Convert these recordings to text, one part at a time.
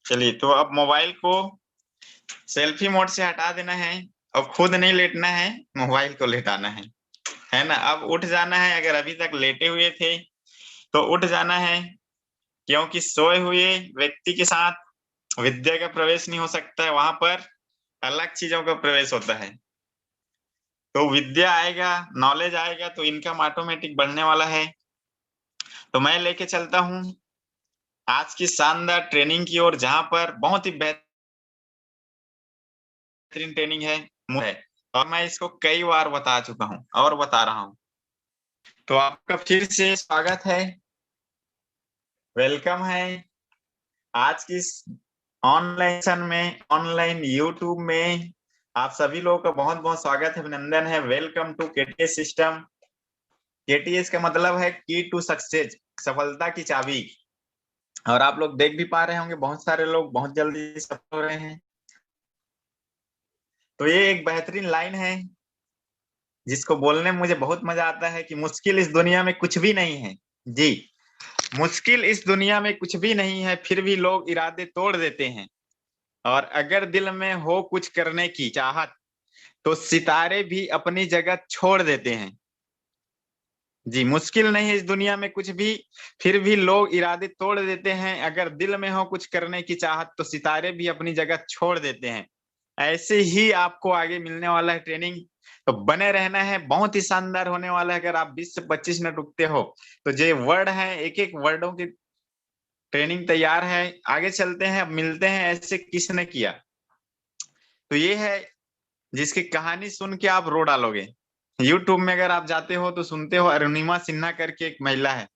चलिए, तो अब मोबाइल को सेल्फी मोड से हटा देना है और खुद नहीं लेटना है, मोबाइल को लेटाना है ना। अब उठ जाना है, अगर अभी तक लेटे हुए थे तो उठ जाना है, क्योंकि सोए हुए व्यक्ति के साथ विद्या का प्रवेश नहीं हो सकता है, वहां पर अलग चीजों का प्रवेश होता है। तो विद्या आएगा, नॉलेज आएगा तो इनकम ऑटोमेटिक बढ़ने वाला है। तो मैं लेके चलता हूँ आज की शानदार ट्रेनिंग की ओर, जहां पर बहुत ही बेहतरीन ट्रेनिंग है और मैं इसको कई बार बता चुका हूँ और बता रहा हूँ। तो आपका फिर से स्वागत है, वेलकम है आज की ऑनलाइन सेशन में, ऑनलाइन यूट्यूब में। आप सभी लोगों का बहुत बहुत स्वागत है, अभिनंदन है। Welcome to KTS system. KTS का मतलब है की टू सक्सेस, सफलता की चाबी। और आप लोग देख भी पा रहे होंगे, बहुत सारे लोग बहुत जल्दी सफल हो रहे हैं। तो ये एक बेहतरीन लाइन है जिसको बोलने में मुझे बहुत मजा आता है कि मुश्किल इस दुनिया में कुछ भी नहीं है। जी, मुश्किल इस दुनिया में कुछ भी नहीं है, फिर भी लोग इरादे तोड़ देते हैं। और अगर दिल में हो कुछ करने की चाहत तो सितारे भी अपनी जगह छोड़ देते हैं। जी, मुश्किल नहीं है इस दुनिया में कुछ भी, फिर भी लोग इरादे तोड़ देते हैं। अगर दिल में हो कुछ करने की चाहत तो सितारे भी अपनी जगह छोड़ देते हैं। ऐसे ही आपको आगे मिलने वाला है ट्रेनिंग, तो बने रहना है, बहुत ही शानदार होने वाला है। अगर आप 20 से 25 मिनट रुकते हो तो ये वर्ड है, एक एक वर्डों की ट्रेनिंग तैयार है। आगे चलते हैं, अब मिलते हैं ऐसे किसने किया। तो ये है जिसकी कहानी सुन के आप रो डालोगे। यूट्यूब में अगर आप जाते हो तो सुनते हो, अरुणिमा सिन्हा करके एक महिला है,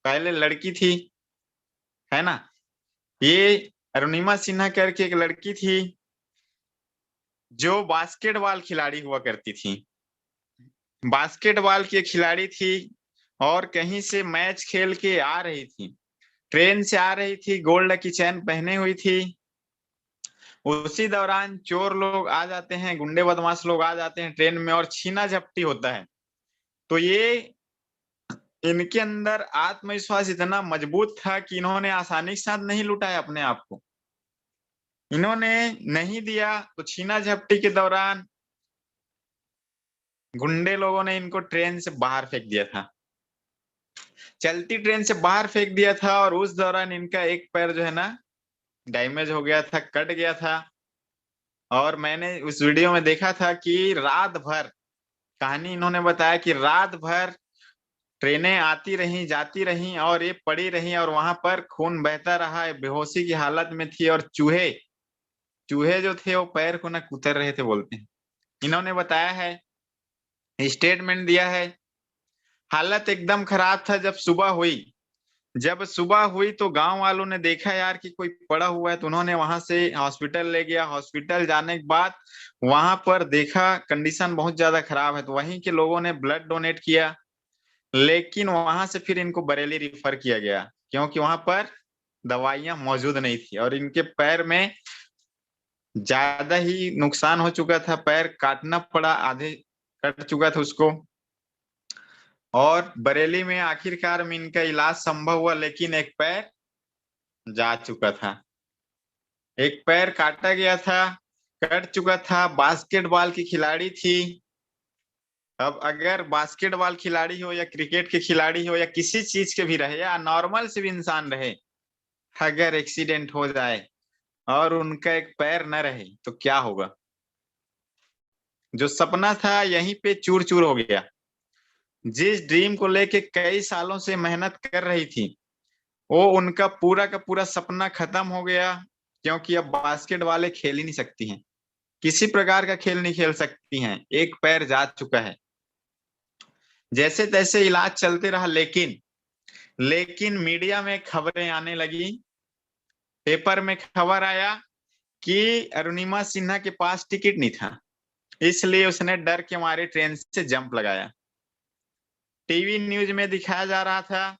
पहले लड़की थी, है ना। ये अरुणिमा सिन्हा करके एक लड़की थी जो बास्केटबॉल खिलाड़ी हुआ करती थी। बास्केटबॉल की खिलाड़ी थी और कहीं से मैच खेल के आ रही थी, ट्रेन से आ रही थी, गोल्ड की चैन पहने हुई थी। उसी दौरान चोर लोग आ जाते हैं, गुंडे बदमाश लोग आ जाते हैं ट्रेन में और छीना झपटी होता है। तो ये इनके अंदर आत्मविश्वास इतना मजबूत था कि इन्होंने आसानी के साथ नहीं लुटाया अपने आप को। इन्होंने नहीं दिया तो छीना झपटी के दौरान गुंडे लोगों ने इनको ट्रेन से बाहर फेंक दिया था, चलती ट्रेन से बाहर फेंक दिया था। और उस दौरान इनका एक पैर जो है ना डैमेज हो गया था, कट गया था। और मैंने उस वीडियो में देखा था कि रात भर, कहानी इन्होंने बताया कि रात भर ट्रेनें आती रही जाती रही और ये पड़ी रही और वहां पर खून बहता रहा, बेहोशी की हालत में थी। और चूहे चूहे जो थे वो पैर को ना कुतर रहे थे, बोलते हैं। इन्होंने बताया है, स्टेटमेंट दिया है। हालत एकदम खराब था जब सुबह हुई तो गांव वालों ने देखा यार कि कोई पड़ा हुआ है, तो उन्होंने वहां से हॉस्पिटल ले गया। हॉस्पिटल जाने के बाद वहां पर देखा कंडीशन बहुत ज्यादा खराब है, तो वहीं के लोगों ने ब्लड डोनेट किया। लेकिन वहां से फिर इनको बरेली रिफर किया गया, क्योंकि वहां पर दवाइयां मौजूद नहीं थी और इनके पैर में ज्यादा ही नुकसान हो चुका था, पैर काटना पड़ा, आधे कट चुका था उसको। और बरेली में आखिरकार में इनका इलाज संभव हुआ, लेकिन एक पैर जा चुका था, एक पैर काटा गया था, कट चुका था। बास्केटबॉल की खिलाड़ी थी। अब अगर बास्केटबॉल खिलाड़ी हो या क्रिकेट के खिलाड़ी हो या किसी चीज के भी रहे या नॉर्मल से भी इंसान रहे, अगर एक्सीडेंट हो जाए और उनका एक पैर न रहे तो क्या होगा। जो सपना था यहीं पे चूर चूर हो गया। जिस ड्रीम को लेके कई सालों से मेहनत कर रही थी, वो उनका पूरा का पूरा सपना खत्म हो गया, क्योंकि अब बास्केट वाले खेल ही नहीं सकती हैं, किसी प्रकार का खेल नहीं खेल सकती हैं, एक पैर जा चुका है। जैसे तैसे इलाज चलते रहा, लेकिन लेकिन मीडिया में खबरें आने लगी, पेपर में खबर आया कि अरुणिमा सिन्हा के पास टिकट नहीं था, इसलिए उसने डर के मारे ट्रेन से जंप लगाया। टीवी न्यूज में दिखाया जा रहा था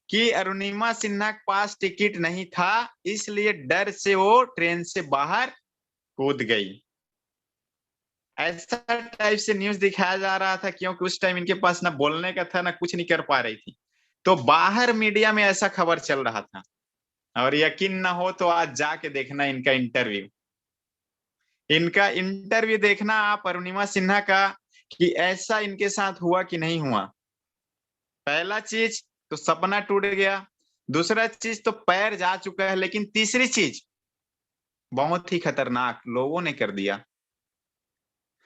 कि अरुणिमा सिन्हा के पास टिकट नहीं था, इसलिए डर से वो ट्रेन से बाहर कूद गई। ऐसा टाइप से न्यूज दिखाया जा रहा था, क्योंकि उस टाइम इनके पास ना बोलने का था ना कुछ नहीं कर पा रही थी, तो बाहर मीडिया में ऐसा खबर चल रहा था। और यकीन ना हो तो आज जाके देखना इनका इंटरव्यू, इनका इंटरव्यू देखना आप अरुणिमा सिन्हा का, कि ऐसा इनके साथ हुआ कि नहीं हुआ। पहला चीज तो सपना टूट गया, दूसरा चीज तो पैर जा चुका है, लेकिन तीसरी चीज बहुत ही खतरनाक लोगों ने कर दिया,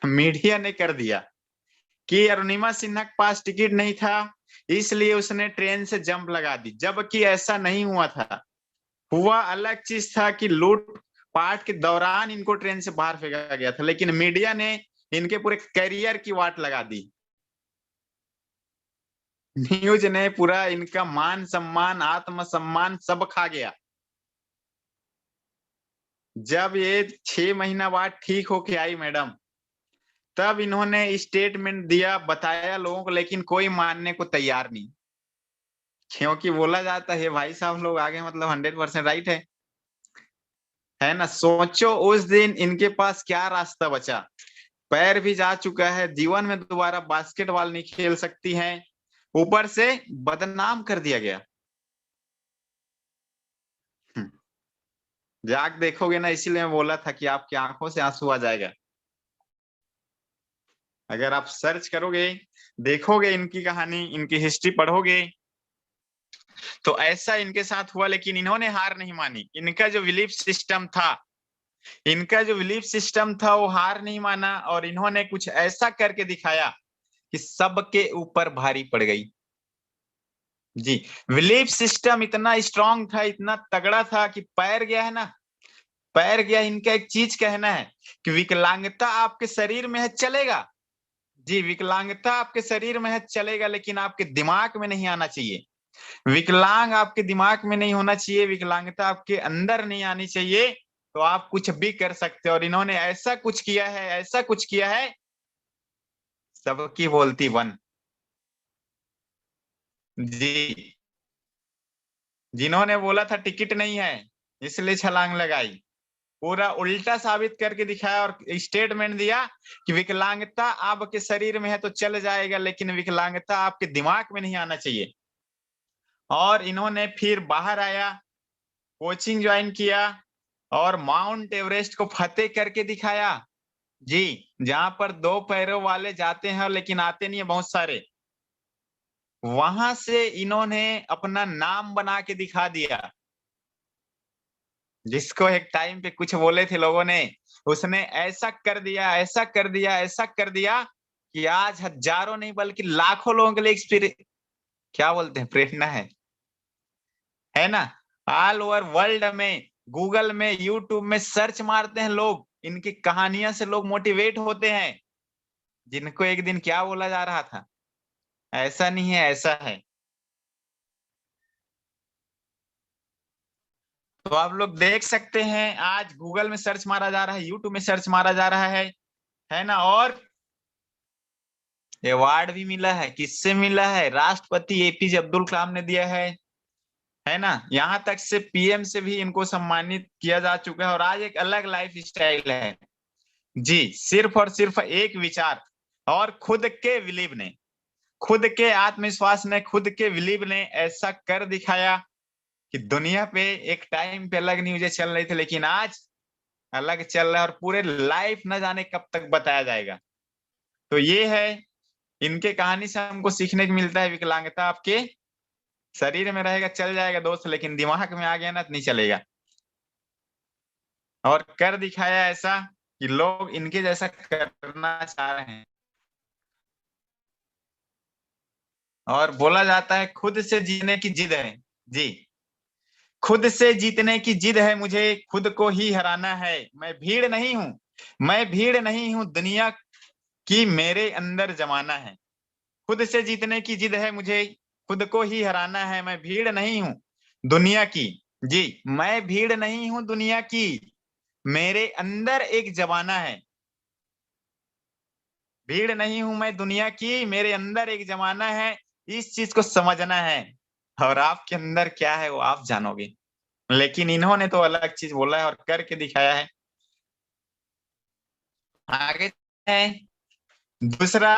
मीडिया ने कर दिया, कि अरुणिमा सिन्हा के पास टिकट नहीं था इसलिए उसने ट्रेन से जंप लगा दी, जबकि ऐसा नहीं हुआ था। हुआ अलग चीज था कि लूट पाट के दौरान इनको ट्रेन से बाहर फेंका गया था, लेकिन मीडिया ने इनके पूरे करियर की वाट लगा दी। न्यूज ने पूरा इनका मान सम्मान आत्मसम्मान सब खा गया। जब ये 6 महीना बाद ठीक होके आई मैडम, तब इन्होंने स्टेटमेंट दिया, बताया लोगों को, लेकिन कोई मानने को तैयार नहीं, क्योंकि बोला जाता है भाई साहब लोग आगे मतलब 100% राइट है ना। सोचो उस दिन इनके पास क्या रास्ता बचा, पैर भी जा चुका है, जीवन में दोबारा बास्केटबॉल नहीं खेल सकती हैं, ऊपर से बदनाम कर दिया गया। जाग देखोगे ना, इसीलिए मैं बोला था कि आपकी आंखों से आंसू आ जाएगा। अगर आप सर्च करोगे, देखोगे इनकी कहानी, इनकी हिस्ट्री पढ़ोगे, तो ऐसा इनके साथ हुआ, लेकिन इन्होंने हार नहीं मानी। इनका जो बिलीफ सिस्टम था, इनका जो बिलीफ सिस्टम था वो हार नहीं माना, और इन्होंने कुछ ऐसा करके दिखाया कि सबके ऊपर भारी पड़ गई। जी, बिलीफ सिस्टम इतना स्ट्रांग था, इतना तगड़ा था कि पैर गया है ना, पैर गया। इनका एक चीज कहना है कि विकलांगता आपके शरीर में है, चलेगा। जी, विकलांगता आपके शरीर में है, चलेगा, लेकिन आपके दिमाग में नहीं आना चाहिए। विकलांग आपके दिमाग में नहीं होना चाहिए, विकलांगता आपके अंदर नहीं आनी चाहिए, तो आप कुछ भी कर सकते हो। और इन्होंने ऐसा कुछ किया है, ऐसा कुछ किया है, सबकी बोलती बन। जी, जिन्होंने बोला था टिकट नहीं है इसलिए छलांग लगाई, पूरा उल्टा साबित करके दिखाया और स्टेटमेंट दिया कि विकलांगता आपके शरीर में है तो चल जाएगा, लेकिन विकलांगता आपके दिमाग में नहीं आना चाहिए। और इन्होंने फिर बाहर आया, कोचिंग ज्वाइन किया, और माउंट एवरेस्ट को फतेह करके दिखाया। जी, जहां पर 2 पैरों वाले जाते हैं लेकिन आते नहीं है बहुत सारे, वहां से इन्होंने अपना नाम बना के दिखा दिया। जिसको एक टाइम पे कुछ बोले थे लोगों ने, उसने ऐसा कर दिया, ऐसा कर दिया, ऐसा कर दिया कि आज हजारों नहीं बल्कि लाखों लोगों के लिए क्या बोलते हैं, प्रेरणा है ना। ऑल ओवर वर्ल्ड में, गूगल में, यूट्यूब में सर्च मारते हैं लोग, इनकी कहानियां से लोग मोटिवेट होते हैं। जिनको एक दिन क्या बोला जा रहा था, ऐसा नहीं है, ऐसा है। तो आप लोग देख सकते हैं, आज गूगल में सर्च मारा जा रहा है, यूट्यूब में सर्च मारा जा रहा है ना। और अवार्ड भी मिला है, किससे मिला है, राष्ट्रपति एपीजे अब्दुल कलाम ने दिया है ना। यहाँ तक से पीएम से भी इनको सम्मानित किया जा चुका है, और आज एक अलग लाइफ स्टाइल है। जी, सिर्फ और सिर्फ एक विचार और खुद के बिलीव ने, खुद के आत्मविश्वास ने, खुद के बिलीव ने ऐसा कर दिखाया कि दुनिया पे एक टाइम पे अलग न्यूज़ें चल रही थी, लेकिन आज अलग चल रहा है, और पूरे लाइफ न जाने कब तक बताया जाएगा। तो ये है, इनके कहानी से हमको सीखने को मिलता है, विकलांगता आपके शरीर में रहेगा चल जाएगा दोस्त, लेकिन दिमाग में आ गया ना तो नहीं चलेगा। और कर दिखाया ऐसा कि लोग इनके जैसा करना चाह रहे हैं। और बोला जाता है खुद से जीने की जिद है। जी, खुद से जीतने की जिद है मुझे, खुद को ही हराना है। मैं भीड़ नहीं हूं, मैं भीड़ नहीं हूं, दुनिया की मेरे अंदर जमाना है। खुद से जीतने की जिद है मुझे, खुद को ही हराना है। मैं भीड़ नहीं हूं दुनिया की। जी, मैं भीड़ नहीं हूं दुनिया की, मेरे अंदर एक जमाना है। भीड़ नहीं हूं मैं दुनिया की, मेरे अंदर एक जमाना है। इस चीज को समझना है, और आपके अंदर क्या है वो आप जानोगे। लेकिन इन्होंने तो अलग चीज बोला है और करके दिखाया है। आगे है दूसरा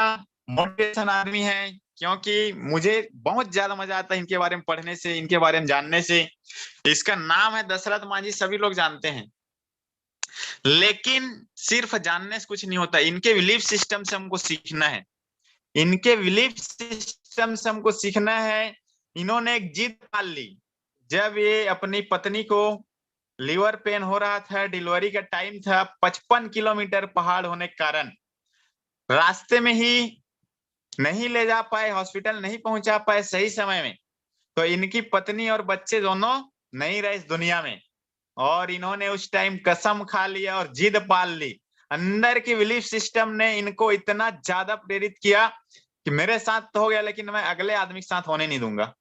मोटिवेशन आदमी है, क्योंकि मुझे बहुत ज्यादा मजा आता है इनके बारे में पढ़ने से, इनके बारे में जानने से। इसका नाम है दशरथ मांझी, सभी लोग जानते हैं। लेकिन सिर्फ जानने से कुछ नहीं होता, इनके बिलीफ सिस्टम से हमको सीखना है। इनके बिलीफ सिस्टम से हमको सीखना है। इन्होंने एक जिद पाल ली। जब ये अपनी पत्नी को लीवर पेन हो रहा था, डिलीवरी का टाइम था, 55 किलोमीटर पहाड़ होने के कारण रास्ते में ही नहीं ले जा पाए, हॉस्पिटल नहीं पहुंचा पाए सही समय में, तो इनकी पत्नी और बच्चे दोनों नहीं रहे इस दुनिया में। और इन्होंने उस टाइम कसम खा लिया और जिद पाल ली। अंदर की बिलीफ सिस्टम ने इनको इतना ज्यादा प्रेरित किया कि मेरे साथ तो हो गया, लेकिन मैं अगले आदमी के साथ होने नहीं दूंगा।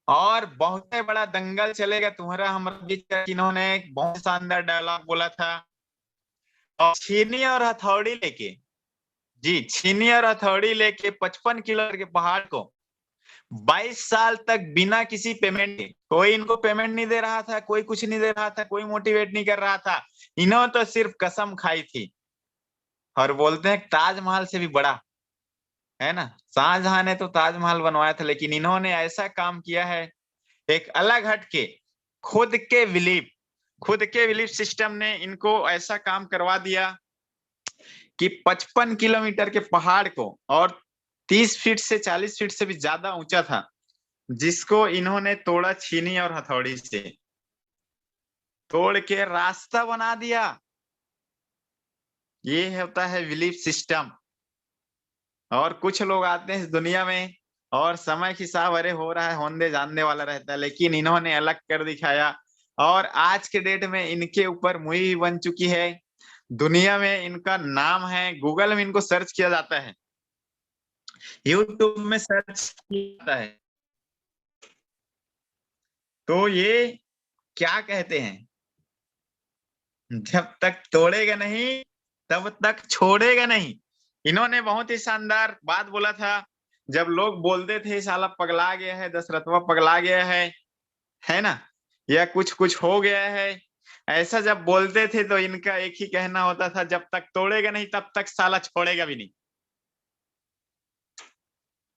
और बहुत बड़ा दंगल चलेगा तुम्हारा हमारा बीच का। इन्होंने एक बहुत शानदार डायलॉग बोला था, और छीनी और हथौड़ी लेके, जी छीनी और हथौड़ी लेके 55 किलो के पहाड़ को 22 साल तक बिना किसी पेमेंट के, कोई इनको पेमेंट नहीं दे रहा था, कोई कुछ नहीं दे रहा था, कोई मोटिवेट नहीं कर रहा था। इन्होंने तो सिर्फ कसम खाई थी। और बोलते हैं ताजमहल से भी बड़ा है ना, शाहजहां ने तो ताजमहल बनवाया था, लेकिन इन्होंने ऐसा काम किया है एक अलग हटके। खुद के बिलीफ सिस्टम ने इनको ऐसा काम करवा दिया कि 55 किलोमीटर के पहाड़ को, और 30 फीट से 40 फीट से भी ज्यादा ऊंचा था, जिसको इन्होंने तोड़ा छीनी और हथौड़ी से, तोड़ के रास्ता बना दिया। ये होता है बिलीफ सिस्टम। और कुछ लोग आते हैं इस दुनिया में और समय के हिसाब अरे हो रहा है होने जानने वाला रहता है, लेकिन इन्होंने अलग कर दिखाया। और आज के डेट में इनके ऊपर मूवी बन चुकी है, दुनिया में इनका नाम है, गूगल में इनको सर्च किया जाता है, यूट्यूब में सर्च किया जाता है। तो ये क्या कहते हैं, जब तक तोड़ेगा नहीं तब तक छोड़ेगा नहीं। इन्होंने बहुत ही शानदार बात बोला था। जब लोग बोलते थे साला पगला गया है, दशरथवा पगला गया है ना, या कुछ कुछ हो गया है, ऐसा जब बोलते थे तो इनका एक ही कहना होता था, जब तक तोड़ेगा नहीं तब तक साला छोड़ेगा भी नहीं।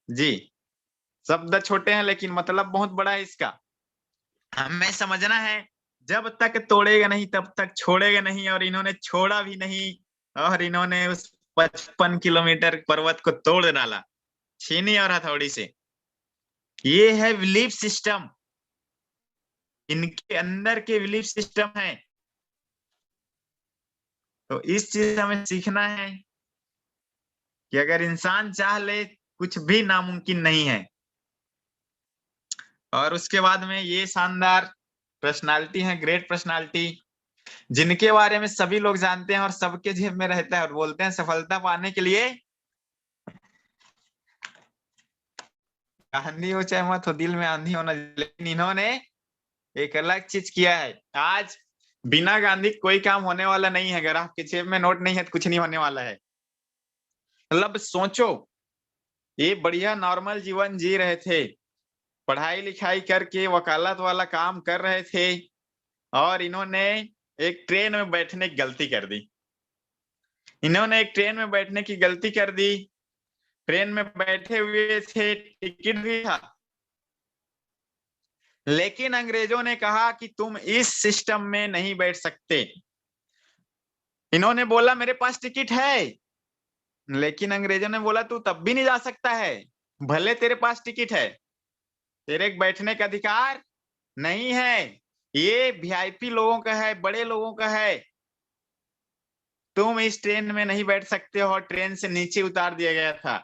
जी, शब्द छोटे हैं लेकिन मतलब बहुत बड़ा है इसका। हमें समझना है, जब तक तोड़ेगा नहीं तब तक छोड़ेगा नहीं। और इन्होंने छोड़ा भी नहीं, और इन्होंने उस 55 किलोमीटर पर्वत को तोड़ डाला छीनी और हथौड़ी से। ये है बिलीफ सिस्टम, इनके अंदर के बिलीफ सिस्टम है। तो इस चीज से हमें सीखना है कि अगर इंसान चाह ले कुछ भी नामुमकिन नहीं है। और उसके बाद में ये शानदार पर्सनालिटी है, ग्रेट पर्सनालिटी, जिनके बारे में सभी लोग जानते हैं और सबके जेब में रहता है, और बोलते हैं सफलता पाने के लिए आंधी हो चाहे मत हो, दिल में आंधी होना। लेकिन इन्होंने एक अलग चीज किया है। आज बिना गांधी कोई काम होने वाला नहीं है। अगर आपके जेब में नोट नहीं है तो कुछ नहीं होने वाला है। मतलब सोचो, ये बढ़िया नॉर्मल जीवन जी रहे थे, पढ़ाई लिखाई करके वकालत वाला काम कर रहे थे, और इन्होंने एक ट्रेन में बैठने की गलती कर दी। इन्होंने एक ट्रेन में बैठने की गलती कर दी। ट्रेन में बैठे हुए थे, टिकट भी था, लेकिन अंग्रेजों ने कहा कि तुम इस सिस्टम में नहीं बैठ सकते। इन्होंने बोला मेरे पास टिकट है, लेकिन अंग्रेजों ने बोला तू तब भी नहीं जा सकता है, भले तेरे पास टिकट है, तेरे बैठने का अधिकार नहीं है, ये वीआईपी लोगों का है, बड़े लोगों का है, तुम इस ट्रेन में नहीं बैठ सकते हो। और ट्रेन से नीचे उतार दिया गया था।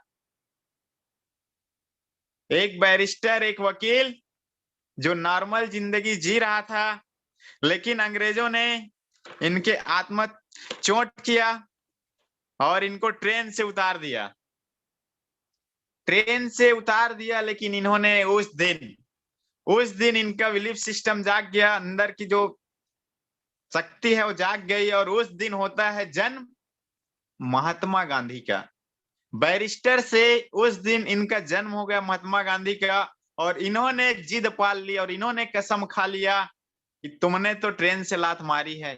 एक बैरिस्टर, एक वकील जो नॉर्मल जिंदगी जी रहा था, लेकिन अंग्रेजों ने इनके आत्म चोट किया और इनको ट्रेन से उतार दिया। ट्रेन से उतार दिया, लेकिन इन्होंने उस दिन इनका बिलीफ सिस्टम जाग गया, अंदर की जो शक्ति है वो जाग गई। और उस दिन होता है जन्म महात्मा गांधी का। बैरिस्टर से उस दिन इनका जन्म हो गया, महात्मा गांधी का। और इन्होंने जिद पाल ली और इन्होंने कसम खा लिया कि तुमने तो ट्रेन से लात मारी है,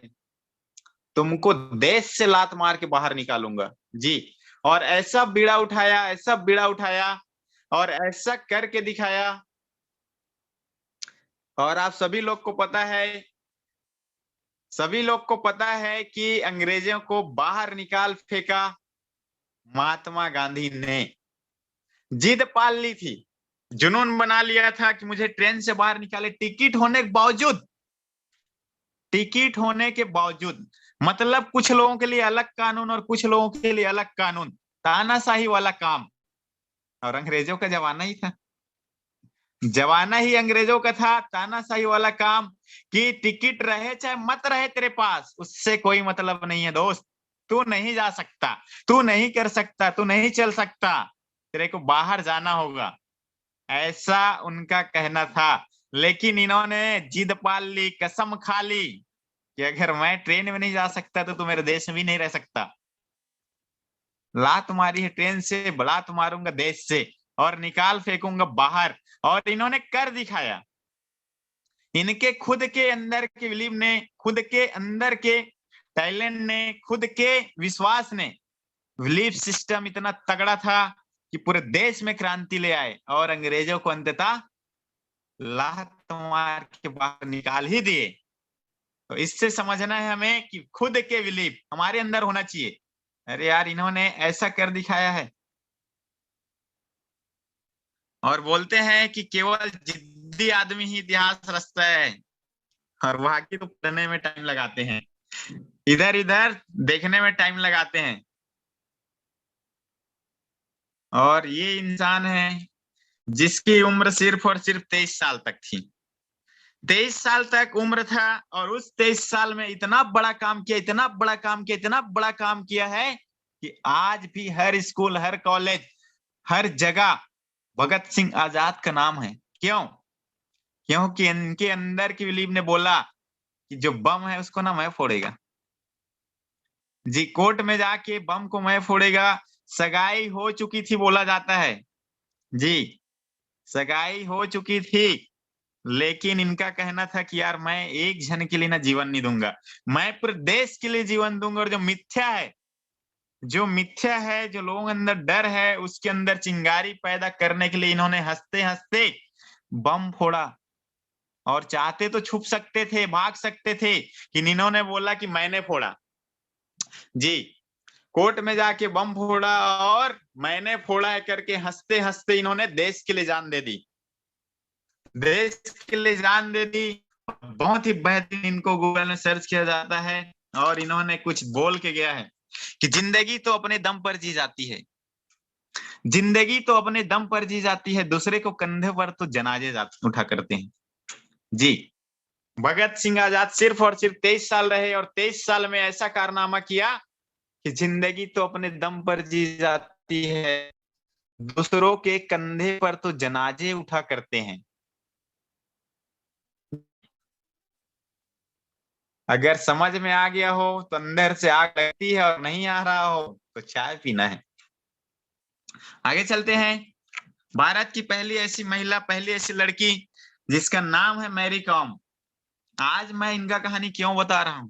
तुमको देश से लात मार के बाहर निकालूंगा। जी, और ऐसा बीड़ा उठाया, ऐसा बीड़ा उठाया और ऐसा करके दिखाया। और आप सभी लोग को पता है कि अंग्रेजों को बाहर निकाल फेंका महात्मा गांधी ने। जिद पाल ली थी, जुनून बना लिया था कि मुझे ट्रेन से बाहर निकाले, टिकट होने के बावजूद। मतलब कुछ लोगों के लिए अलग कानून और कुछ लोगों के लिए अलग कानून, तानाशाही वाला काम। और अंग्रेजों का जमाना ही था, जमाना ही अंग्रेजों का था, तानाशाही वाला काम कि टिकट रहे चाहे मत रहे तेरे पास, उससे कोई मतलब नहीं है दोस्त। तू नहीं जा सकता, तू नहीं कर सकता, तू नहीं चल सकता, तेरे को बाहर जाना होगा, ऐसा उनका कहना था। लेकिन इन्होंने जिद पाल ली, कसम खा ली कि अगर मैं ट्रेन में नहीं जा सकता तो तू मेरे देश में भी नहीं रह सकता। लात मारी है ट्रेन से, लात मारूंगा देश से और निकाल फेंकूंगा बाहर। और इन्होंने कर दिखाया। इनके खुद के अंदर के बिलीव ने, खुद के अंदर के टैलेंट ने, खुद के विश्वास ने, बिलीफ सिस्टम इतना तगड़ा था कि पूरे देश में क्रांति ले आए और अंग्रेजों को अंततः लात मार के बाहर निकाल ही दिए। तो इससे समझना है हमें कि खुद के बिलीफ हमारे अंदर होना चाहिए। अरे यार, इन्होंने ऐसा कर दिखाया है। और बोलते हैं कि केवल जिद्दी आदमी ही इतिहास रचता है, और बाकी तो पढ़ने में टाइम लगाते हैं, इधर इधर देखने में टाइम लगाते हैं। और ये इंसान है जिसकी उम्र सिर्फ और सिर्फ 23 साल तक थी। 23 साल तक उम्र था और उस 23 साल में इतना बड़ा काम किया, इतना बड़ा काम किया, इतना बड़ा काम किया है कि आज भी हर स्कूल, हर कॉलेज, हर जगह भगत सिंह आजाद का नाम है। क्यों? क्योंकि इनके अंदर की बिलीव ने बोला कि जो बम है उसको ना मैं फोड़ेगा जी, कोर्ट में जाके बम को मैं फोड़ेगा। सगाई हो चुकी थी बोला जाता है जी, सगाई हो चुकी थी, लेकिन इनका कहना था कि यार मैं एक जन के लिए ना जीवन नहीं दूंगा, मैं पूरे देश के लिए जीवन दूंगा। और जो मिथ्या है, जो मिथ्या है, जो लोगों के अंदर डर है, उसके अंदर चिंगारी पैदा करने के लिए इन्होंने हंसते हंसते बम फोड़ा। और चाहते तो छुप सकते थे, भाग सकते थे, कि इन्होंने बोला कि मैंने फोड़ा जी, कोर्ट में जाके बम फोड़ा और मैंने फोड़ा है करके हंसते हंसते इन्होंने देश के लिए जान दे दी, देश के लिए जान दे दी। बहुत ही बेहतरीन, इनको गूगल में सर्च किया जाता है और इन्होंने कुछ बोल के गया है कि जिंदगी तो अपने दम पर जी जाती है, जिंदगी तो अपने दम पर जी जाती है, दूसरे को कंधे पर तो जनाजे उठा करते हैं जी। भगत सिंह आजाद सिर्फ और सिर्फ 23 साल रहे और 23 साल में ऐसा कारनामा किया कि जिंदगी तो अपने दम पर जी जाती है, दूसरों के कंधे पर तो जनाजे उठा करते हैं। अगर समझ में आ गया हो तो अंदर से आग लगती है, और नहीं आ रहा हो तो चाय पीना है। आगे चलते हैं। भारत की पहली ऐसी महिला, पहली ऐसी लड़की जिसका नाम है मैरी कॉम। आज मैं इनका कहानी क्यों बता रहा हूं,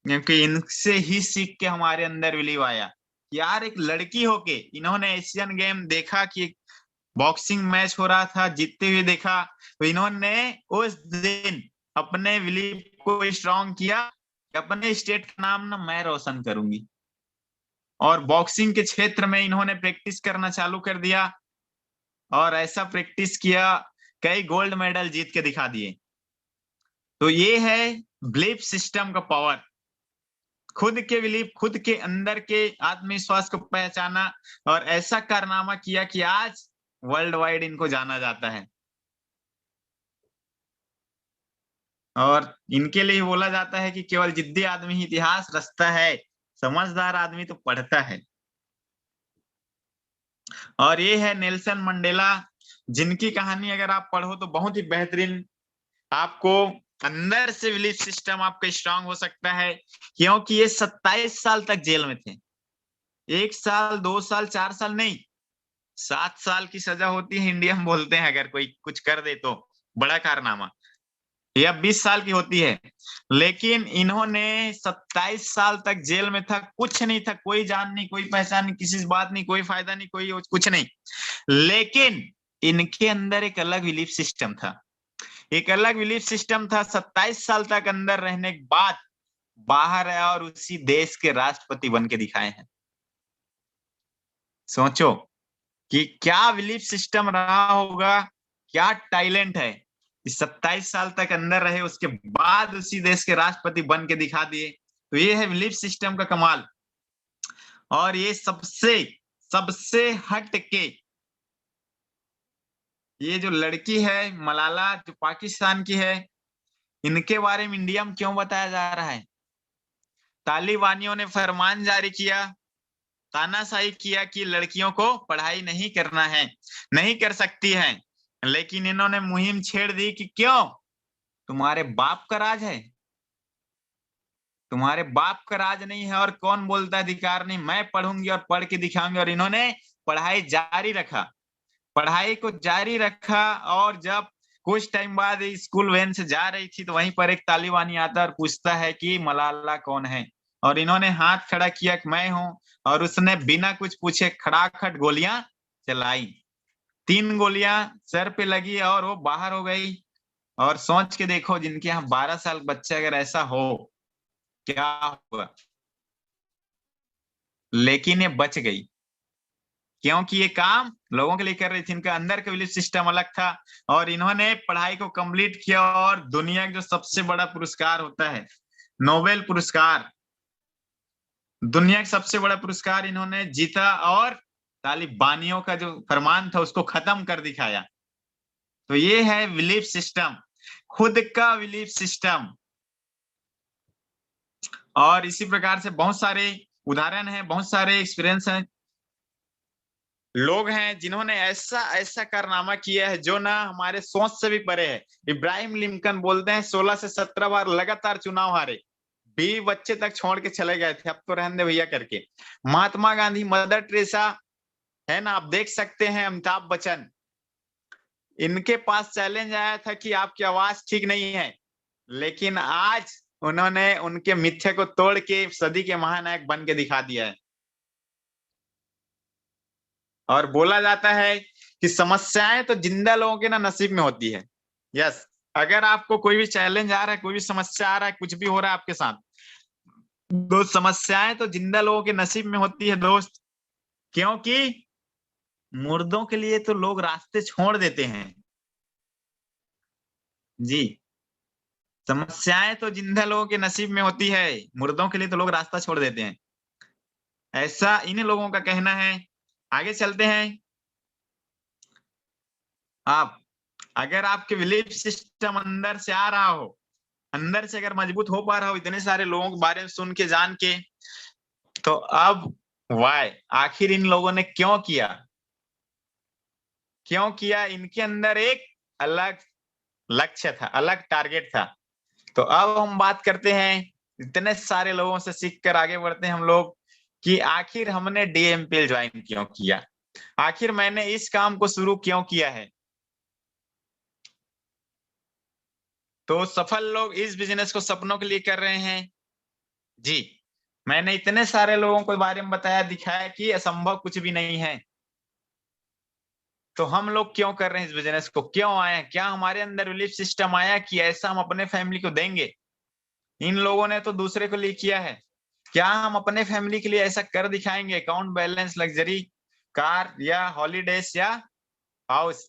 क्योंकि इनसे ही सीख के हमारे अंदर बिलीव आया। यार, एक लड़की होके इन्होंने एशियन गेम देखा कि बॉक्सिंग मैच हो रहा था, जीतते हुए देखा, तो इन्होंने उस दिन अपने बिलीव को स्ट्रांग किया कि अपने स्टेट का नाम ना मैं रोशन करूंगी। और बॉक्सिंग के क्षेत्र में इन्होंने प्रैक्टिस करना चालू कर दिया और ऐसा प्रैक्टिस किया, कई गोल्ड मेडल जीत के दिखा दिए। तो ये है बिलीफ सिस्टम का पावर। खुद के बिलीफ, खुद के अंदर के आत्मविश्वास को पहचाना और ऐसा कारनामा किया कि आज वर्ल्ड वाइड इनको जाना जाता है। और इनके लिए बोला जाता है कि केवल जिद्दी आदमी ही इतिहास रचता है, समझदार आदमी तो पढ़ता है। और ये है नेल्सन मंडेला, जिनकी कहानी अगर आप पढ़ो तो बहुत ही बेहतरीन, आपको अंदर से बिलीफ सिस्टम आपका स्ट्रांग हो सकता है। क्योंकि ये 27 साल तक जेल में थे। 1 साल, 2 साल, 4 साल नहीं, 7 साल की सजा होती है इंडिया में, बोलते हैं अगर कोई कुछ कर दे तो बड़ा कारनामा। यह 20 साल की होती है, लेकिन इन्होंने 27 साल तक जेल में था, कुछ नहीं था, कोई जान नहीं, कोई पहचान नहीं, किसी से बात नहीं, कोई फायदा नहीं, कोई कुछ नहीं। लेकिन इनके अंदर एक अलग बिलीफ सिस्टम था, एक अलग बिलीफ सिस्टम था। 27 साल तक अंदर रहने के बाद बाहर आया और उसी देश के राष्ट्रपति बन के दिखाए हैं। सोचो कि क्या बिलीफ सिस्टम रहा होगा, क्या टैलेंट है। 27 साल तक अंदर रहे, उसके बाद उसी देश के राष्ट्रपति बन के दिखा दिए। तो ये है बिलीफ सिस्टम का कमाल। और ये सबसे सबसे हट के, ये जो लड़की है मलाला, जो पाकिस्तान की है, इनके बारे में इंडिया में क्यों बताया जा रहा है? तालिबानियों ने फरमान जारी किया, तानाशाही किया कि लड़कियों को पढ़ाई नहीं करना है, नहीं कर सकती हैं। लेकिन इन्होंने मुहिम छेड़ दी कि क्यों? तुम्हारे बाप का राज है, तुम्हारे बाप का राज नहीं है, और कौन बोलता अधिकार नहीं, मैं पढ़ूंगी और पढ़ के दिखाऊंगी। और इन्होंने पढ़ाई जारी रखा, पढ़ाई को जारी रखा। और जब कुछ टाइम बाद स्कूल वैन से जा रही थी, तो वहीं पर एक तालिबानी आता और पूछता है कि मलाला कौन है, और इन्होंने हाथ खड़ा किया कि मैं हूं, और उसने बिना कुछ पूछे खड़ाखट गोलियां चलाई। 3 गोलियां सर पे लगी और वो बाहर हो गई। और सोच के देखो, जिनके यहाँ 12 साल बच्चे, अगर ऐसा हो क्या होगा। लेकिन ये बच गई, क्योंकि ये काम लोगों के लिए कर रही थी, इनका अंदर का बिलीफ सिस्टम अलग था। और इन्होंने पढ़ाई को कंप्लीट किया, और दुनिया का जो सबसे बड़ा पुरस्कार होता है, नोबेल पुरस्कार, दुनिया का सबसे बड़ा पुरस्कार इन्होंने जीता, और तालिबानियों का जो फरमान था उसको खत्म कर दिखाया। तो ये है बिलीफ सिस्टम, खुद का बिलीफ सिस्टम। और इसी प्रकार से बहुत सारे उदाहरण हैं, बहुत सारे एक्सपीरियंस हैं, लोग हैं जिन्होंने ऐसा ऐसा कारनामा किया है जो ना हमारे सोच से भी परे है। इब्राहिम लिंकन बोलते हैं 16 से 17 बार लगातार चुनाव हारे, 20 बच्चे तक छोड़ के चले गए थे, अब तो रहने दे भैया करके। महात्मा गांधी, मदर टेरेसा, है ना, आप देख सकते हैं, अमिताभ बच्चन, इनके पास चैलेंज आया था कि आपकी आवाज ठीक नहीं है, लेकिन आज उन्होंने उनके मिथ्या को तोड़ के सदी के महानायक बन के दिखा दिया है। और बोला जाता है कि समस्याएं तो जिंदा लोगों के ना नसीब में होती है। यस, अगर आपको कोई भी चैलेंज आ रहा है, कोई भी समस्या आ रहा है, कुछ भी हो रहा है आपके साथ, दोस्त, समस्याएं तो जिंदा लोगों के नसीब में होती है दोस्त। क्योंकि मुर्दों के लिए तो लोग रास्ते छोड़ देते हैं जी। समस्याएं तो जिंदा लोगों के नसीब में होती है, मुर्दों के लिए तो लोग रास्ता छोड़ देते हैं, ऐसा इन लोगों का कहना है। आगे चलते हैं। आप, अगर आपके बिलीफ सिस्टम अंदर से आ रहा हो, अंदर से अगर मजबूत हो पा रहा हो इतने सारे लोगों के बारे में सुन के, जान के, तो अब वाई, आखिर इन लोगों ने क्यों किया, क्यों किया? इनके अंदर एक अलग लक्ष्य था, अलग टारगेट था। तो अब हम बात करते हैं, इतने सारे लोगों से सीख कर आगे बढ़ते हैं हम लोग, कि आखिर हमने डीएमपीएल ज्वाइन क्यों किया, आखिर मैंने इस काम को शुरू क्यों किया है। तो सफल लोग इस बिजनेस को सपनों के लिए कर रहे हैं जी। मैंने इतने सारे लोगों को बारे में बताया, दिखाया कि असंभव कुछ भी नहीं है। तो हम लोग क्यों कर रहे हैं इस बिजनेस को, क्यों आए? क्या हमारे अंदर बिलीफ सिस्टम आया कि ऐसा हम अपने फैमिली को देंगे? इन लोगों ने तो दूसरे को लिए किया है, क्या हम अपने फैमिली के लिए ऐसा कर दिखाएंगे? अकाउंट बैलेंस, लग्जरी कार, या हॉलीडेज, या हाउस,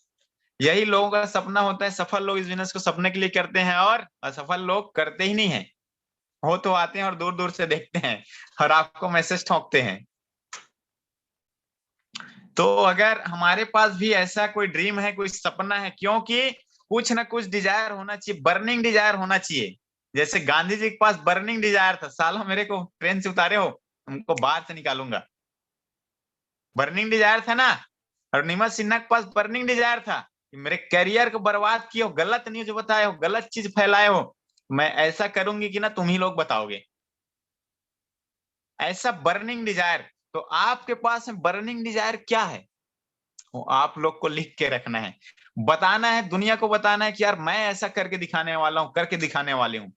यही लोगों का सपना होता है। सफल लोग इस बिजनेस को सपने के लिए करते हैं, और असफल लोग करते ही नहीं है। हो तो आते हैं और दूर दूर से देखते हैं और आपको मैसेज ठोकते हैं। तो अगर हमारे पास भी ऐसा कोई ड्रीम है, कोई सपना है, क्योंकि कुछ ना कुछ डिजायर होना चाहिए, बर्निंग डिजायर होना चाहिए। जैसे गांधी जी के पास बर्निंग डिजायर था, सालों मेरे को ट्रेन से उतारे हो, तुमको बाहर से निकालूंगा, बर्निंग डिजायर था ना। और निमत सिन्हा के पास बर्निंग डिजायर था कि मेरे करियर को बर्बाद किए हो, गलत न्यूज बताए हो, गलत चीज फैलाए हो, मैं ऐसा करूंगी कि ना तुम ही लोग बताओगे, ऐसा बर्निंग डिजायर। तो आपके पास बर्निंग डिजायर क्या है? वो आप लोग को लिख के रखना है, बताना है, दुनिया को बताना है कि यार मैं ऐसा करके दिखाने वाला हूँ, करके दिखाने वाली हूँ।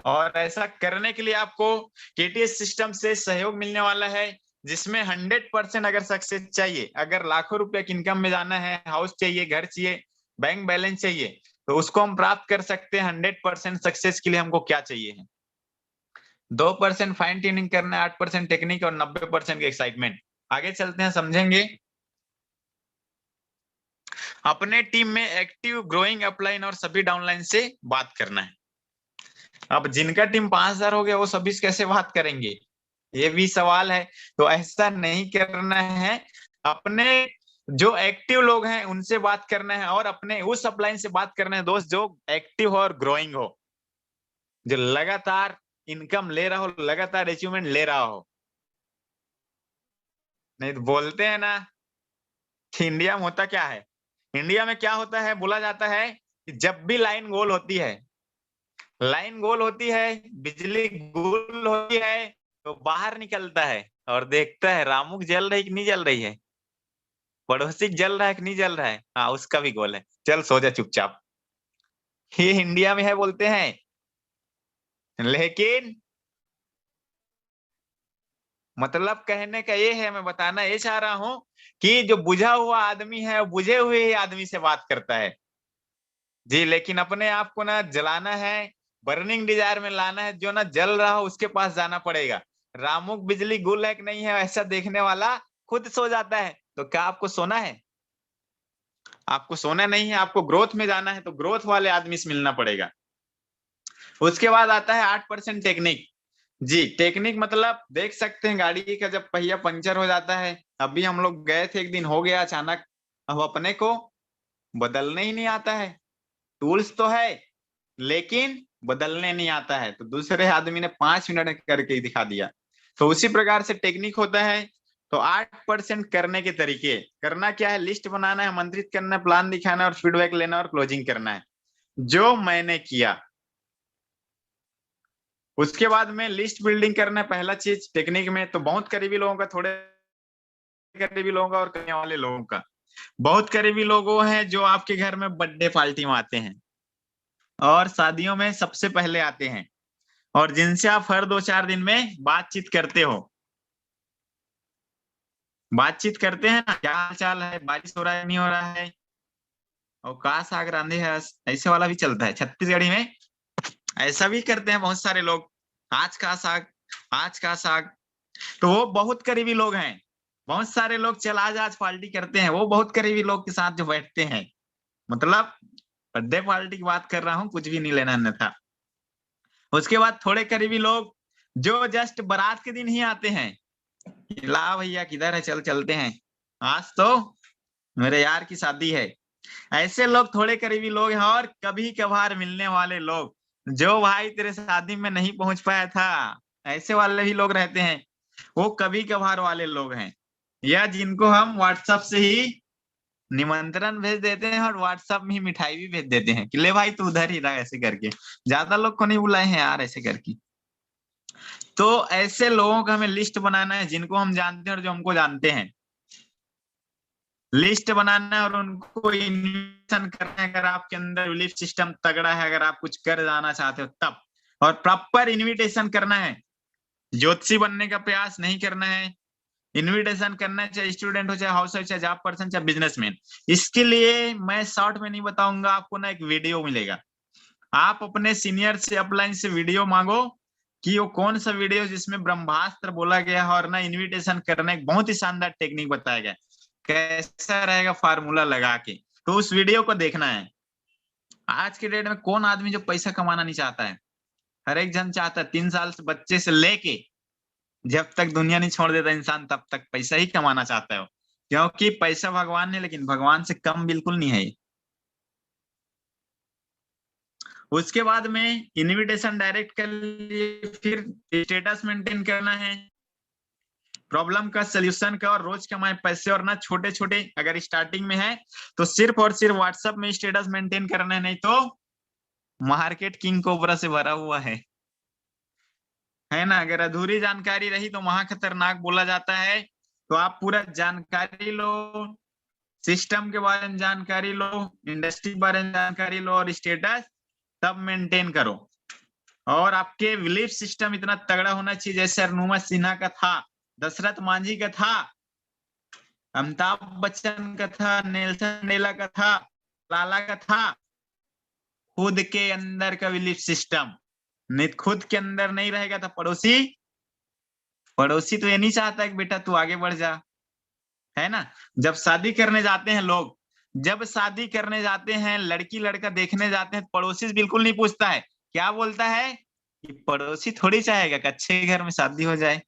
और ऐसा करने के लिए आपको केटीएस सिस्टम से सहयोग मिलने वाला है, जिसमें 100% अगर सक्सेस चाहिए, अगर लाखों रुपए की इनकम में जाना है, हाउस चाहिए, घर चाहिए, बैंक बैलेंस चाहिए, तो उसको हम प्राप्त कर सकते हैं। 100% सक्सेस के लिए हमको क्या चाहिए है? 2% फाइन ट्यूनिंग करना है, 8% टेक्निक और 90% एक्साइटमेंट। आगे चलते हैं, समझेंगे। अपने टीम में एक्टिव, ग्रोइंग अपलाइन और सभी डाउनलाइन से बात करना है। अब जिनका टीम 5000 हो गया, वो सभी से कैसे बात करेंगे, ये भी सवाल है। तो ऐसा नहीं करना है, अपने जो एक्टिव लोग हैं उनसे बात करना है, और अपने उस अपलाइन से बात करना है दोस्त जो एक्टिव और ग्रोइंग हो, जो लगातार इनकम ले रहा हो, लगातार अचीवमेंट ले रहा हो। नहीं तो बोलते हैं ना कि इंडिया में होता क्या है, इंडिया में क्या होता है, बोला जाता है कि जब भी लाइन गोल होती है, लाइन गोल होती है, बिजली गुल होती है, तो बाहर निकलता है और देखता है रामुक जल रही कि नहीं जल रही है, पड़ोसी जल रहा है कि नहीं जल रहा है, हाँ उसका भी गोल है, चल सो जा चुपचाप। ये इंडिया में है बोलते हैं, लेकिन मतलब कहने का ये है, मैं बताना ये चाह रहा हूं कि जो बुझा हुआ आदमी है, वो बुझे हुए ही आदमी से बात करता है जी। लेकिन अपने आप को ना जलाना है, बर्निंग डिजायर में लाना है, जो ना जल रहा हो उसके पास जाना पड़ेगा। रामुक बिजली गुल है कि नहीं है, ऐसा देखने वाला खुद सो जाता है। तो क्या आपको सोना है? आपको सोना नहीं है, आपको ग्रोथ में जाना है, तो ग्रोथ वाले आदमी से मिलना पड़ेगा। उसके बाद आता है 8% टेक्निक। जी, टेक्निक मतलब देख सकते हैं गाड़ी का जब पहिया पंचर हो जाता है, अभी हम लोग गए थे, एक दिन हो गया अचानक, अब अपने को बदलने ही नहीं आता है। टूल्स तो है, लेकिन बदलने नहीं आता है, तो दूसरे आदमी ने 5 मिनट में करके दिखा दिया। तो उसी प्रकार से टेक्निक होता है। तो 8% करने के तरीके, करना क्या है, लिस्ट बनाना है, आमंत्रित करना है, प्लान दिखाना है, और फीडबैक लेना और क्लोजिंग करना है, जो मैंने किया। उसके बाद में लिस्ट बिल्डिंग करना है, पहला चीज टेक्निक में। तो बहुत करीबी लोगों का, थोड़े करीबी लोगों का और करने वाले लोगों का। बहुत करीबी लोग वो हैं जो आपके घर में बर्थडे पार्टी में आते हैं और शादियों में सबसे पहले आते हैं, और जिनसे आप हर 2-4 दिन में बातचीत करते हो, बातचीत करते हैं ना, क्या हाल चाल है, बारिश हो रहा है नहीं हो रहा है, और कहा साग रांधे है, ऐसे वाला भी चलता है छत्तीसगढ़ी में, ऐसा भी करते हैं बहुत सारे लोग। आज का साग, आज का साग। तो वो बहुत करीबी लोग हैं। बहुत सारे लोग चल आज आज पार्टी करते हैं, वो बहुत करीबी लोग के साथ जो बैठते हैं। मतलब बर्थडे पार्टी की बात कर रहा हूँ, कुछ भी नहीं लेना अन्यथा। उसके बाद थोड़े करीबी लोग जो जस्ट बारात के दिन ही आते हैं, ला भैया किधर है, चल चलते हैं, आज तो मेरे यार की शादी है। ऐसे लोग थोड़े करीबी लोग हैं। और कभी कभार मिलने वाले लोग, जो भाई तेरे शादी में नहीं पहुंच पाया था, ऐसे वाले भी लोग रहते हैं, वो कभी कभार वाले लोग हैं। या जिनको हम व्हाट्सएप से ही निमंत्रण भेज देते हैं और व्हाट्सएप में ही मिठाई भी भेज देते हैं कि ले भाई तू उधर ही रहा, ऐसे करके। ज्यादा लोग को नहीं बुलाए हैं यार, ऐसे करके। तो ऐसे लोगों का हमें लिस्ट बनाना है, जिनको हम जानते हैं और जो हमको जानते हैं। लिस्ट बनाना है और उनको इन्विटेशन करना है, अगर आपके अंदर बिलीफ सिस्टम तगड़ा है, अगर आप कुछ कर जाना चाहते हो तब। और प्रॉपर इन्विटेशन करना है, ज्योतिषी बनने का प्रयास नहीं करना है। इनविटेशन करना, चाहे स्टूडेंट हो, चाहे हाउस वाइफ, चाहे जॉब पर्सन, चाहे बिजनेसमैन। इसके लिए मैं शॉर्ट में नहीं बताऊंगा, आपको ना एक वीडियो मिलेगा। आप अपने सीनियर से, अपलाइन से वीडियो मांगो कि वो कौन सा वीडियो जिसमें ब्रह्मास्त्र बोला गया है और ना इनविटेशन करना एक बहुत ही शानदार टेक्निक बताया गया, कैसा रहेगा फार्मूला लगा के। तो उस वीडियो को देखना है। आज के डेट में कौन आदमी जो पैसा कमाना नहीं चाहता है? हर एक जन चाहता है। 3 साल से बच्चे से लेके जब तक दुनिया नहीं छोड़ देता इंसान, तब तक पैसा ही कमाना चाहता है वो। क्योंकि पैसा भगवान है, लेकिन भगवान से कम बिल्कुल नहीं है। उसके बाद में इनविटेशन डायरेक्ट कर लिए, फिर स्टेटस मेंटेन करना है, प्रॉब्लम का सोल्यूशन का, और रोज कमाए पैसे। और ना छोटे छोटे, अगर स्टार्टिंग में है तो सिर्फ और सिर्फ व्हाट्सएप में स्टेटस मेंटेन करना है, नहीं तो मार्केट किंग कोबरा से भरा हुआ है ना। अगर अधूरी जानकारी रही तो वहां खतरनाक बोला जाता है। तो आप पूरा जानकारी लो, सिस्टम के बारे में जानकारी लो, इंडस्ट्री के बारे में जानकारी लो और स्टेटस तब मेंटेन करो। और आपके बिलीफ सिस्टम इतना तगड़ा होना चाहिए जैसे अरुणिमा सिन्हा का था, दशरथ मांझी का था, अमिताभ बच्चन का था, नेल्सन मंडेला का था, लाला का था। खुद के अंदर का बिलीफ सिस्टम, नहीं खुद के अंदर नहीं रहेगा तो पड़ोसी तो ये नहीं चाहता कि बेटा तू आगे बढ़ जा, है ना। जब शादी करने जाते हैं लोग, जब शादी करने जाते हैं, लड़की लड़का देखने जाते हैं, पड़ोसी से बिल्कुल नहीं पूछता है, क्या बोलता है कि पड़ोसी थोड़ी चाहेगा कि अच्छे घर में शादी हो जाए।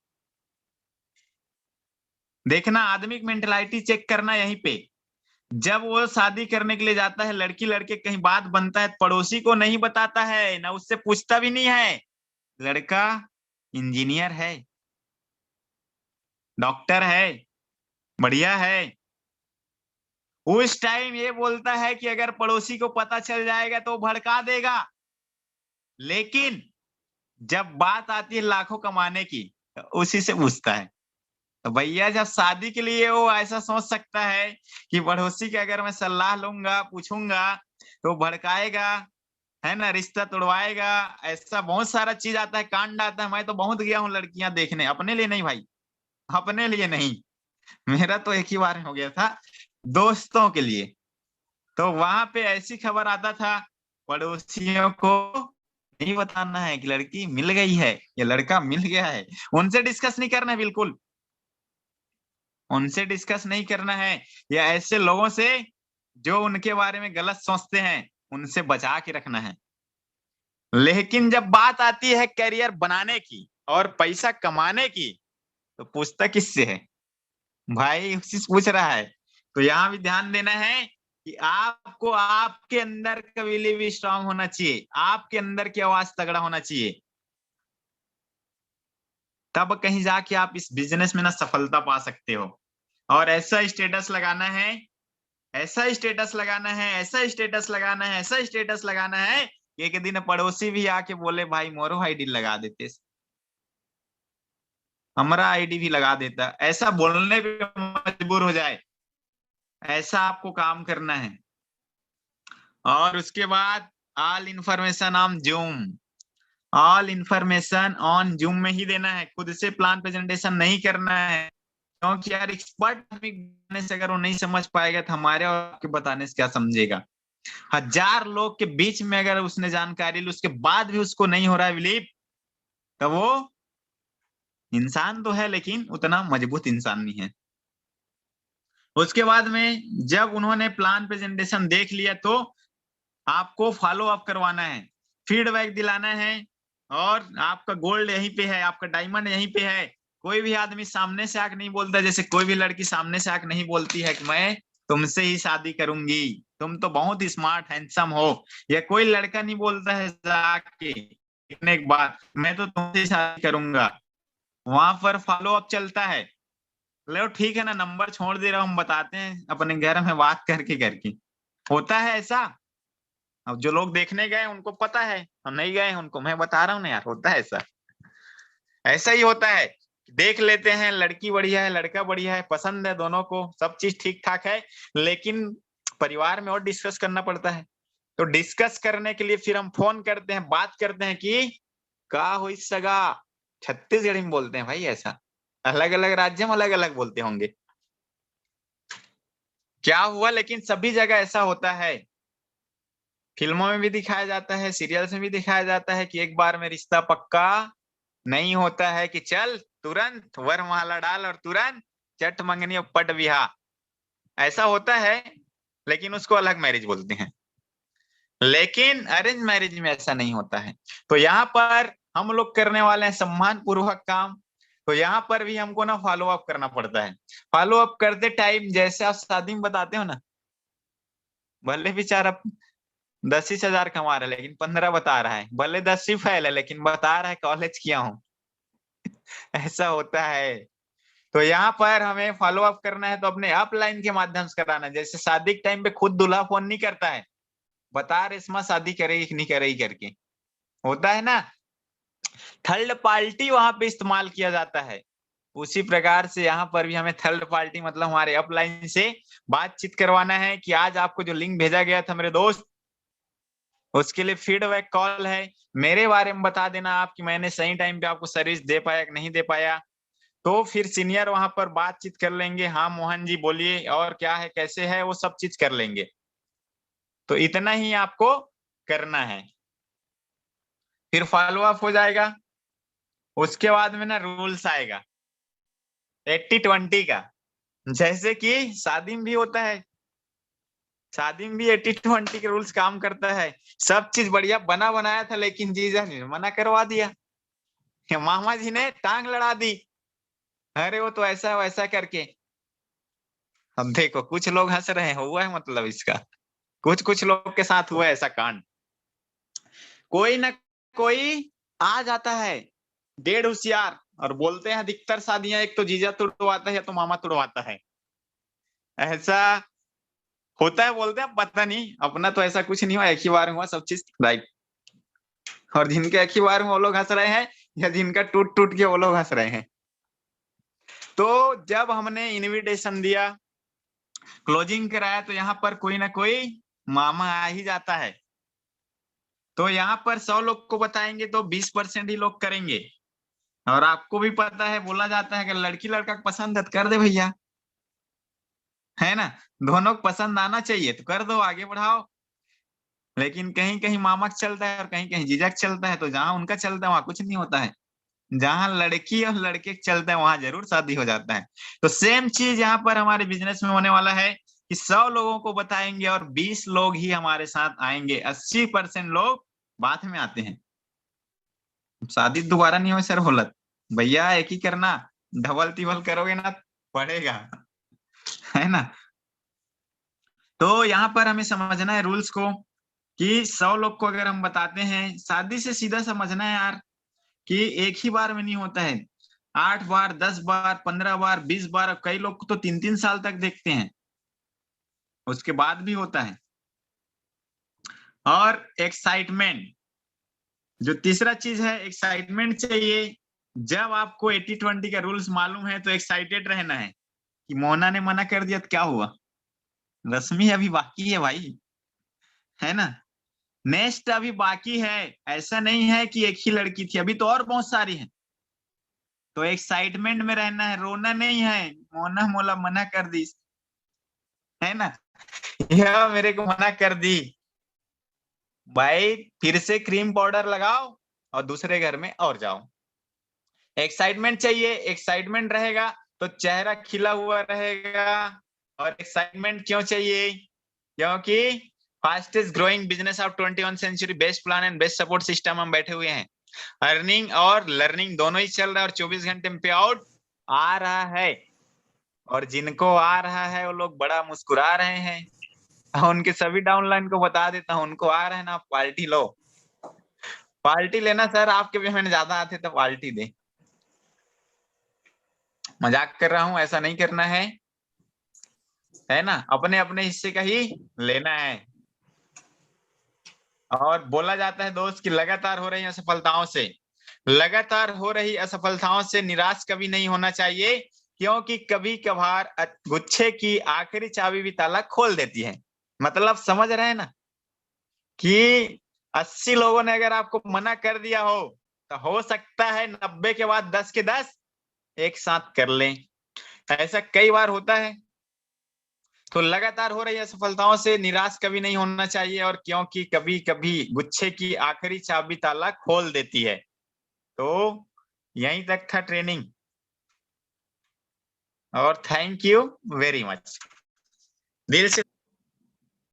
देखना, आदमी की मेंटेलिटी चेक करना यहीं पे। जब वो शादी करने के लिए जाता है, लड़की लड़के कहीं बात बनता है, पड़ोसी को नहीं बताता है, ना उससे पूछता भी नहीं है। लड़का इंजीनियर है, डॉक्टर है, बढ़िया है, उस टाइम ये बोलता है कि अगर पड़ोसी को पता चल जाएगा तो भड़का देगा। लेकिन जब बात आती है लाखों कमाने की, तो उसी से पूछता है। तो भैया जब शादी के लिए वो ऐसा सोच सकता है कि पड़ोसी की अगर मैं सलाह लूंगा, पूछूंगा तो भड़काएगा, है ना, रिश्ता तोड़वाएगा, ऐसा बहुत सारा चीज आता है, कांड आता है। मैं तो बहुत गया हूँ लड़कियां देखने, अपने लिए नहीं भाई, अपने लिए नहीं, मेरा तो एक ही बार हो गया था, दोस्तों के लिए। तो वहां पे ऐसी खबर आता था, पड़ोसियों को नहीं बताना है कि लड़की मिल गई है या लड़का मिल गया है, उनसे डिस्कस नहीं करना है, बिल्कुल उनसे डिस्कस नहीं करना है, या ऐसे लोगों से जो उनके बारे में गलत सोचते हैं उनसे बचा के रखना है। लेकिन जब बात आती है करियर बनाने की और पैसा कमाने की, तो पूछता किससे है भाई, उसी से पूछ रहा है। तो यहाँ भी ध्यान देना है कि आपको आपके अंदर का बिलीव स्ट्रांग होना चाहिए, आपके अंदर की आवाज तगड़ा होना चाहिए, तब कहीं जाके आप इस बिजनेस में ना सफलता पा सकते हो। और ऐसा स्टेटस लगाना है, ऐसा स्टेटस लगाना है, ऐसा स्टेटस लगाना है, ऐसा स्टेटस लगाना है कि एक दिन पड़ोसी भी आके बोले भाई मोरो आईडी लगा देते, हमारा आईडी भी लगा देता, ऐसा बोलने पे मजबूर हो जाए। ऐसा आपको काम करना है। और उसके बाद all information on zoom, all information on zoom में ही देना है, खुद से प्लान प्रेजेंटेशन नहीं करना है। क्योंकि यार एक्सपर्ट बताने से अगर वो नहीं समझ पाएगा तो हमारे और आपके बताने से क्या समझेगा। 1000 लोग के बीच में अगर उसने जानकारी ली, उसके बाद भी उसको नहीं हो रहा है बिलीव, तो वो इंसान तो है लेकिन उतना मजबूत इंसान नहीं है। उसके बाद में जब उन्होंने प्लान प्रेजेंटेशन देख लिया तो आपको फॉलो अप करवाना है, फीडबैक दिलाना है। और आपका गोल्ड यहीं पे है, आपका डायमंड यहीं पे है। कोई भी आदमी सामने से आके नहीं बोलता, जैसे कोई भी लड़की सामने से आके नहीं बोलती है कि मैं तुमसे ही शादी करूंगी, तुम तो बहुत ही स्मार्ट हैंडसम हो, या कोई लड़का नहीं बोलता है जाके इतने के बाद मैं तो तुमसे ही शादी करूंगा। वहां पर फॉलो अप चलता है। लो ठीक है ना, नंबर छोड़ दे रहा हूँ, हम बताते हैं अपने घर में बात करके करके। होता है ऐसा। अब जो लोग देखने गए उनको पता है, हम नहीं गए हैं उनको मैं बता रहा हूँ ना यार, होता है ऐसा। ऐसा ही होता है, देख लेते हैं लड़की बढ़िया है, लड़का बढ़िया है, पसंद है दोनों को, सब चीज ठीक ठाक है, लेकिन परिवार में और डिस्कस करना पड़ता है। तो डिस्कस करने के लिए फिर हम फोन करते हैं, बात करते हैं कि का हुई सगा, छत्तीसगढ़ी में बोलते हैं भाई ऐसा, अलग अलग राज्य में अलग अलग बोलते होंगे क्या हुआ, लेकिन सभी जगह ऐसा होता है। फिल्मों में भी दिखाया जाता है, सीरियल्स में भी दिखाया जाता है कि एक बार में रिश्ता पक्का नहीं होता है कि चल तुरंत वरमाला डाल और तुरंत चट मंगनी और पट विवाह, ऐसा होता है। लेकिन उसको अलग मैरिज बोलते हैं। लेकिन अरेंज मैरिज में ऐसा नहीं होता है। तो यहाँ पर हम लोग करने वाले हैं सम्मान पूर्वक काम। तो यहाँ पर भी हमको ना फॉलो अप करना पड़ता है। फॉलो अप करते टाइम जैसे आप शादी में बताते हो ना, भले बेचारा 10-20 हजार कमा रहा है लेकिन 15 बता रहा है, भले 10 ही फैल है लेकिन बता रहा है कॉलेज किया हूँ। ऐसा होता है। तो यहाँ पर हमें फॉलो अप करना है तो अपने अपलाइन के माध्यम से कराना है। जैसे शादी के टाइम पे खुद दूल्हा फोन नहीं करता है, बता रेशमा शादी करेगी कि नहीं करेगी करके, होता है ना। थर्ड पार्टी वहां पे इस्तेमाल किया जाता है। उसी प्रकार से यहाँ पर भी हमें थर्ड पार्टी मतलब हमारे अपलाइन से बातचीत करवाना है कि आज आपको जो लिंक भेजा गया था मेरे दोस्त, उसके लिए फीडबैक कॉल है। मेरे बारे में बता देना आप कि मैंने सही टाइम पे आपको सर्विस दे पाया कि नहीं दे पाया। तो फिर सीनियर वहां पर बातचीत कर लेंगे, हाँ मोहन जी बोलिए और क्या है कैसे है, वो सब चीज कर लेंगे। तो इतना ही आपको करना है, फिर फॉलो अप हो जाएगा। उसके बाद में ना रूल्स आएगा 80-20 का, जैसे कि शादी में भी होता है। शादी में भी 80-20 के रूल्स काम करता है। सब चीज बढ़िया बना बनाया था, लेकिन जीजा ने मना करवा दिया, मामा जी ने टांग लड़ा दी, अरे वो तो ऐसा वैसा करके। अब देखो कुछ लोग हंस रहे हैं, हुआ है मतलब इसका, कुछ कुछ लोग के साथ हुआ है ऐसा कांड। कोई ना कोई आ जाता है डेढ़ होशियार और बोलते हैं अधिकतर शादियां एक तो जीजा तुड़वाता है या तो मामा तुड़वाता है, ऐसा होता है। बोलते हैं पता नहीं, अपना तो ऐसा कुछ नहीं हुआ, एक ही बार हुआ सब चीज राइट। और जिनके एक ही बार में वो लोग हंस रहे हैं या जिनका टूट टूट के वो लोग हंस रहे हैं। तो जब हमने इनविटेशन दिया, क्लोजिंग कराया, तो यहाँ पर कोई ना कोई मामा आ ही जाता है। तो यहाँ पर 100 लोग को बताएंगे तो 20% ही लोग करेंगे। और आपको भी पता है, बोला जाता है कि लड़की लड़का को पसंद है तो कर दे भैया, है ना, दोनों को पसंद आना चाहिए तो कर दो, आगे बढ़ाओ। लेकिन कहीं कहीं मामा का चलता है और कहीं कहीं जीजा का चलता है, तो जहां उनका चलता है वहां कुछ नहीं होता है। जहां लड़की और लड़के के चलते हैं वहां जरूर शादी हो जाता है। तो सेम चीज यहाँ पर हमारे बिजनेस में होने वाला है कि 100 लोगों को बताएंगे और 20 लोग ही हमारे साथ आएंगे, 80% लोग बाद में आते हैं। शादी दोबारा नहीं हो सर होलत भैया, एक ही करना, डबल टिबल करोगे ना पड़ेगा, है ना। तो यहाँ पर हमें समझना है रूल्स को कि 100 लोग को अगर हम बताते हैं, शादी से सीधा समझना है यार कि एक ही बार में नहीं होता है, 8 बार 10 बार 15 बार 20 बार, कई लोग तो 3-3 साल तक देखते हैं, उसके बाद भी होता है। और एक्साइटमेंट, जो तीसरा चीज है, एक्साइटमेंट चाहिए। जब आपको 80-20 का रूल्स मालूम है तो एक्साइटेड रहना है कि मोना ने मना कर दिया तो क्या हुआ, रश्मि अभी बाकी है भाई, है ना, नेक्स्ट अभी बाकी है। ऐसा नहीं है कि एक ही लड़की थी, अभी तो और बहुत सारी है। तो एक्साइटमेंट में रहना है, रोना नहीं है मोना मोला मना कर दी, है ना, यह मेरे को मना कर दी भाई, फिर से क्रीम पाउडर लगाओ और दूसरे घर में और जाओ। एक्साइटमेंट चाहिए, एक्साइटमेंट रहेगा तो चेहरा खिला हुआ रहेगा। और एक्साइटमेंट क्यों चाहिए, क्योंकि fastest growing business of 21 century, best plan and best support system हम बैठे हुए हैं। अर्निंग और लर्निंग दोनों ही चल रहा है और 24 घंटे में पे आउट आ रहा है। और जिनको आ रहा है वो लोग बड़ा मुस्कुरा रहे हैं। उनके सभी डाउनलाइन को बता देता हूँ, उनको आ रहा है ना, पार्टी लो, पार्टी लेना सर, आपके पेमेंट ज्यादा आते तो पार्टी दे। मजाक कर रहा हूँ, ऐसा नहीं करना है ना, अपने अपने हिस्से का ही लेना है। और बोला जाता है दोस्त कि लगातार हो रही असफलताओं से, लगातार हो रही असफलताओं से निराश कभी नहीं होना चाहिए, क्योंकि कभी कभार गुच्छे की आखिरी चाबी भी ताला खोल देती है। मतलब समझ रहे हैं ना कि 80 लोगों ने अगर आपको मना कर दिया तो हो सकता है 90 के बाद 10 के 10 एक साथ कर लें, ऐसा कई बार होता है। तो लगातार हो रही असफलताओं से निराश कभी नहीं होना चाहिए, और क्योंकि कभी कभी गुच्छे की आखिरी चाबी ताला खोल देती है। तो यहीं तक था ट्रेनिंग, और थैंक यू वेरी मच, दिल से